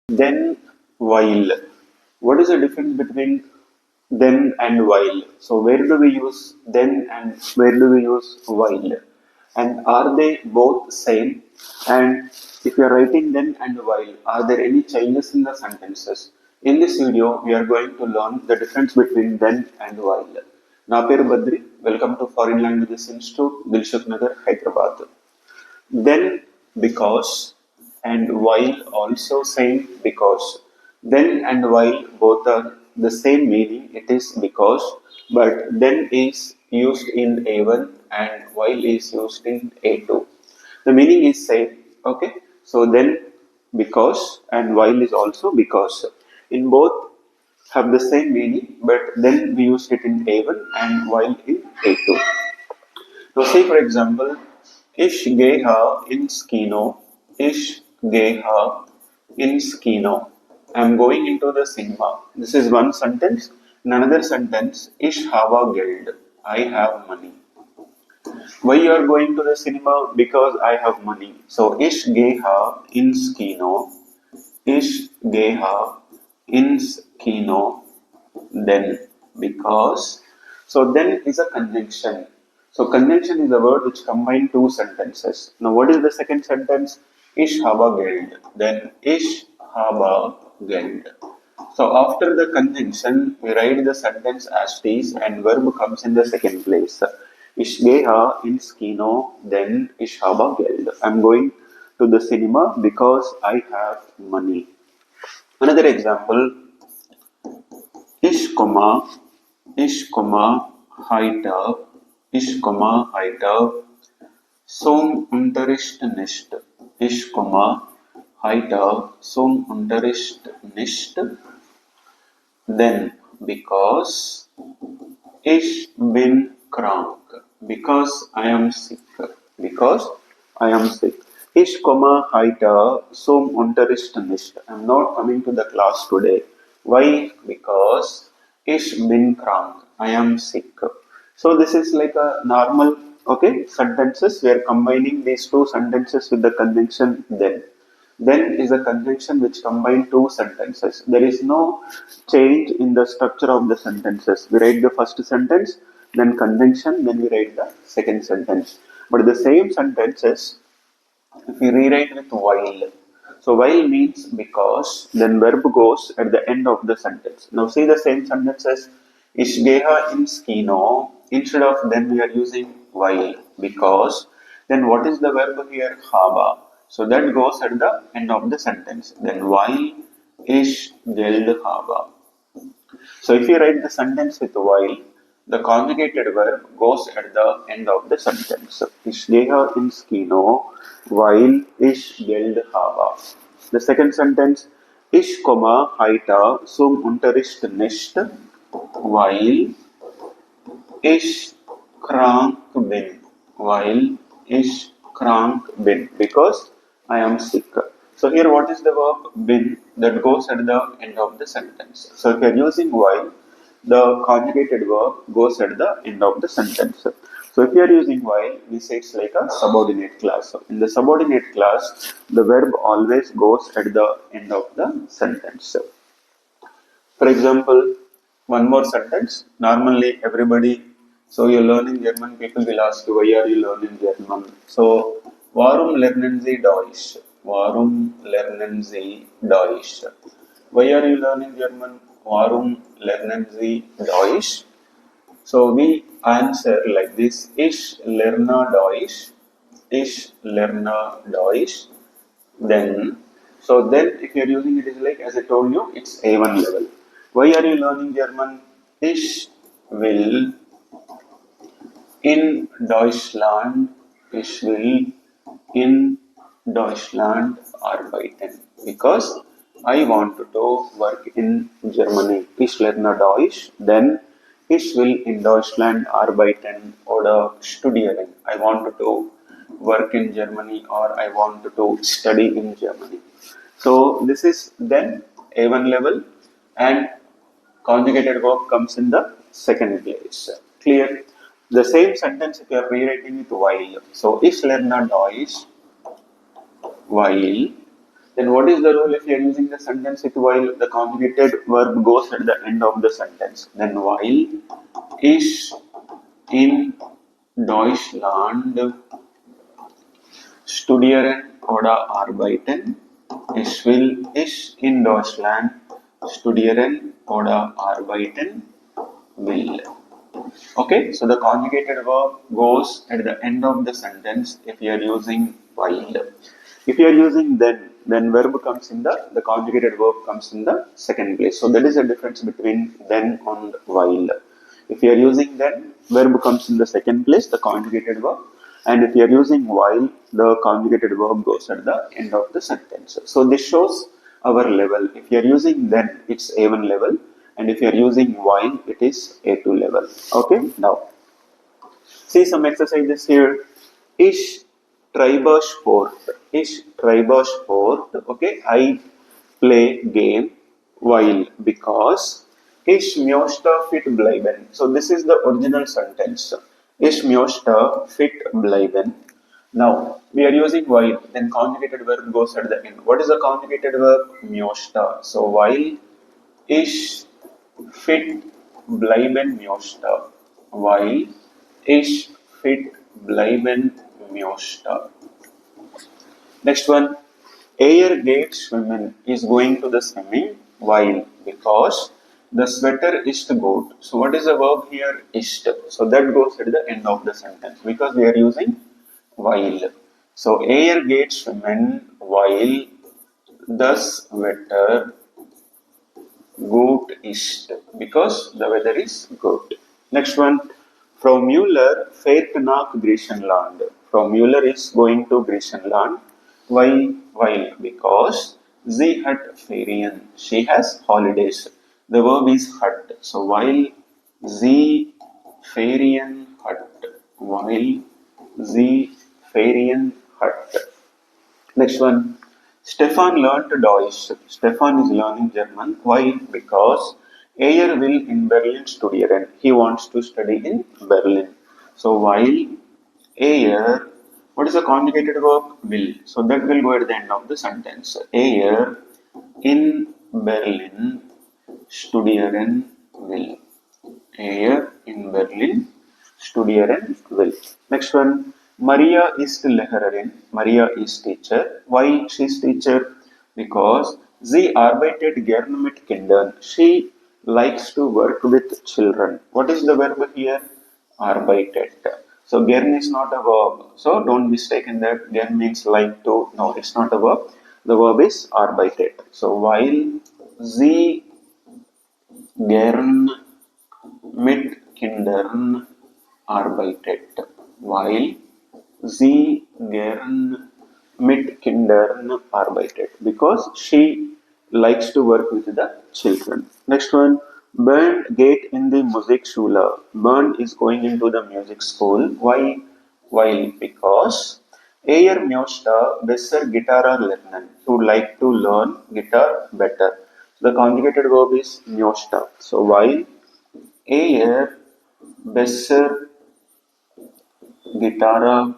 Then, while. What is the difference between then and while? So, where do we use then and where do we use while? And are they both same? And if you are writing then and while, are there any changes in the sentences? In this video, we are going to learn the difference between then and while. Na peru Badri, welcome to Foreign Languages Institute, Dilshuk Nagar, Hyderabad. Then, because, and while also same because. Then and while both are the same meaning, it is because, but then is used in A1 and while is used in A2. The meaning is same, okay? So then because and while is also because. In both have the same meaning, but then we use it in A1 and while in A2. Now, say for example, Ish geha in skino, Ish geha in skino. I am going into the cinema. This is one sentence. In another sentence, Ish hava geld. I have money. Why you are going to the cinema? Because I have money. So, Ish geha in skino, Ish geha in skino, then because. So then is a conjunction. So conjunction is a word which combines two sentences. Now what is the second sentence? Ish haba geld. Then ish haba geld. So after the conjunction, we write the sentence as it is and verb comes in the second place. Ish geha in skino, then ish haba geld. I'm going to the cinema because I have money. Another example, ish, heiter, som unterricht nicht. Ich, heiter, som unterricht nicht. Then, because ich bin krank. Because I am sick. Because I am sick. Ich, heiter, som unterricht nicht. I am not coming to the class today. Why? Because ich bin krank. I am sick. So this is like a normal, okay, sentences. We are combining these two sentences with the conjunction then. Then is a conjunction which combine two sentences. There is no change in the structure of the sentences. We write the first sentence, then conjunction, then we write the second sentence. But the same sentences, if we rewrite with while. So while means because, then verb goes at the end of the sentence. Now see the same sentences. Ishgeha in skino. Instead of then we are using while because. Then what is the verb here? Haba. So that goes at the end of the sentence. Then while ish geld haba. So if you write the sentence with while, the conjugated verb goes at the end of the sentence. Ich gehe ins Kino, weil ich Geld habe. The second sentence, ich komme heute zum Unterricht nicht, weil ich krank bin. Weil ich krank bin. Because I am sick. So here what is the verb bin that goes at the end of the sentence. So if you are using while, the conjugated verb goes at the end of the sentence. So if you are using while, we say it's like a subordinate clause. So in the subordinate clause, the verb always goes at the end of the sentence. For example, one more sentence. Normally everybody, so you're learning German, people will ask you, why are you learning German? So, warum lernen Sie Deutsch? Warum lernen Sie Deutsch? Why are you learning German? Warum lernen Sie Deutsch? So we answer like this: Ich lerne Deutsch. Ich lerne Deutsch. Then, so then if you are using it is like as I told you, it's A1 level. Why are you learning German? Ich will in Deutschland. Ich will in Deutschland arbeiten. Because I want to work in Germany. Ich lerne Deutsch. Then ich will in Deutschland arbeiten oder studieren. I want to work in Germany or I want to study in Germany. So this is then A1 level and conjugated verb comes in the second place. Clear? The same sentence if you are rewriting it while. So ich lerne Deutsch while Then what is the rule if you are using the sentence with while? The conjugated verb goes at the end of the sentence. Then while ich in Deutschland studieren oder arbeiten. Ich in Deutschland studieren oder arbeiten will. Okay, so the conjugated verb goes at the end of the sentence if you are using while. If you are using then verb comes in the conjugated verb comes in the second place. So that is the difference between then and while. If you are using then, verb comes in the second place, the conjugated verb. And if you are using while, the conjugated verb goes at the end of the sentence. So this shows our level. If you are using then, it's A1 level. And if you are using while, it is A2 level. Okay, now see some exercises here. Ich treibe Sport. Ich treibe Sport. Okay, I play game while because ich möchte fit bleiben. So this is the original sentence. Ich möchte fit bleiben. Now we are using while. Then conjugated verb goes at the end. What is the conjugated verb? Möchte. So while ich fit bleiben möchte. While ich fit bleiben möchte. Next one. Air gate schwimmen is going to the swimming while because the sweater is good. So what is the verb here? Ist. So that goes at the end of the sentence because we are using while. So air gate schwimmen while the sweater good ist because the weather is good. Next one. Frau Müller fährt nach Griechenland. Frau Müller is going to Griechenland. Why? Why? Because sie hat Ferien. She has holidays. The verb is hat. So while sie Ferien hat. While sie Ferien hat. Next one. Stefan learned Deutsch. Stefan is learning German. Why? Because er will in Berlin studieren. He wants to study in Berlin. So while er, what is the conjugated verb? Will. So that will go at the end of the sentence. Er in Berlin studieren will. Er in Berlin studieren will. Next one. Maria ist Lehrerin. Maria is teacher. Why she is teacher? Because sie arbeitet gern mit Kindern. She likes to work with children. What is the verb here? Arbeitet. So gern is not a verb. So don't mistake in that. Gern means like to. No, it's not a verb. The verb is arbeitet. So while sie gern mit Kindern arbeitet. While sie gern mit Kindern arbeitet. Because she likes to work with the children. Next one. Bernd geht in the Musikschule. Bernd is going into the music school. Why? Why? Because er möchte besser Gitarre lernen. To like to learn guitar better. The conjugated verb is möchte. So while er besser Gitarre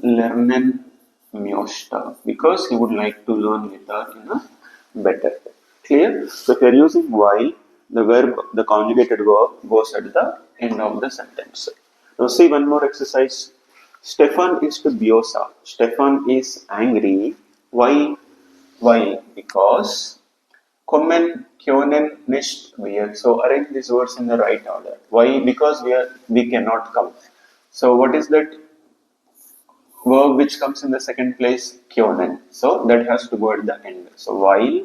lernen möchte because he would like to learn guitar in a better way. Clear? So if you are using while, the verb, the conjugated verb goes at the end of the sentence. Now see one more exercise. Stefan is to biosa. Stefan is angry. Why? Why? Because kommen können nicht wir. So arrange these words in the right order. Why? Because we cannot come. So what is that verb which comes in the second place? Können. So that has to go at the end. So while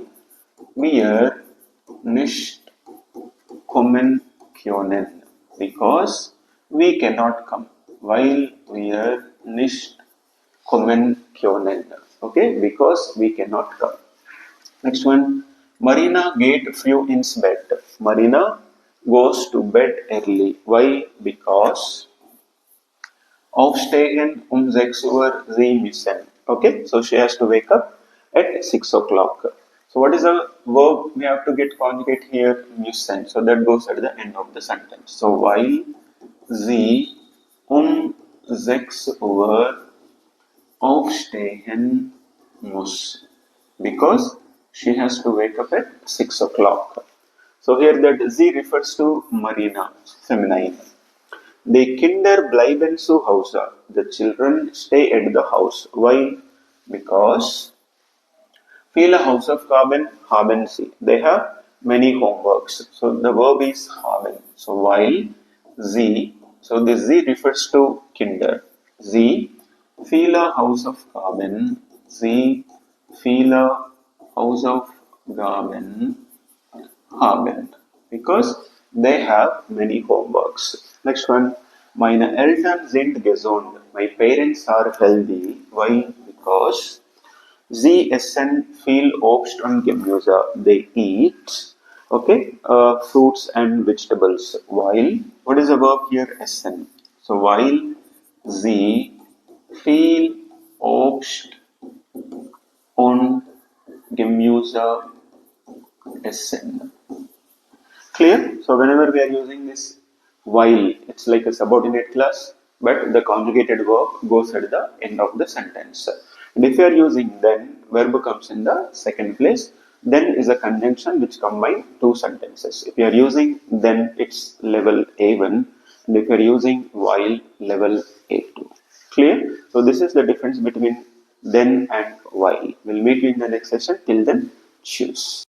wir nicht kommen können. Because we cannot come. While wir nicht kommen können. Okay? Because we cannot come. Next one. Marina geht früh ins Bett. Marina goes to bed early. Why? Because aufstehen 6 Uhr sie müssen. Okay, so she has to wake up at 6 o'clock. So what is the verb we have to get conjugate here? Müssen. So that goes at the end of the sentence. So while sie 6 Uhr aufstehen mus, because she has to wake up at 6 o'clock. So here that sie refers to Marina, feminine. The Kinder bleiben zu Hause. The children stay at the house. Why? Because viele Hausaufgaben haben sie. They have many homeworks. So the verb is haben. So while sie, so this sie refers to Kinder. Sie viele Hausaufgaben. Sie viele Hausaufgaben haben. Because they have many homeworks. Next one. Meine Eltern sind gesund. My parents are healthy. Why? Because sie essen viel Obst und Gemüse. They eat, okay, fruits and vegetables. While, what is the verb here? Essen. So while sie viel Obst und Gemüse essen. Clear? So whenever we are using this while, it's like a subordinate clause, but the conjugated verb goes at the end of the sentence. And if you are using then, verb comes in the second place. Then is a conjunction which combine two sentences. If you are using then, it's level A1, and if you are using while, level A2. Clear? So this is the difference between then and while. We'll meet you in the next session. Till then, choose.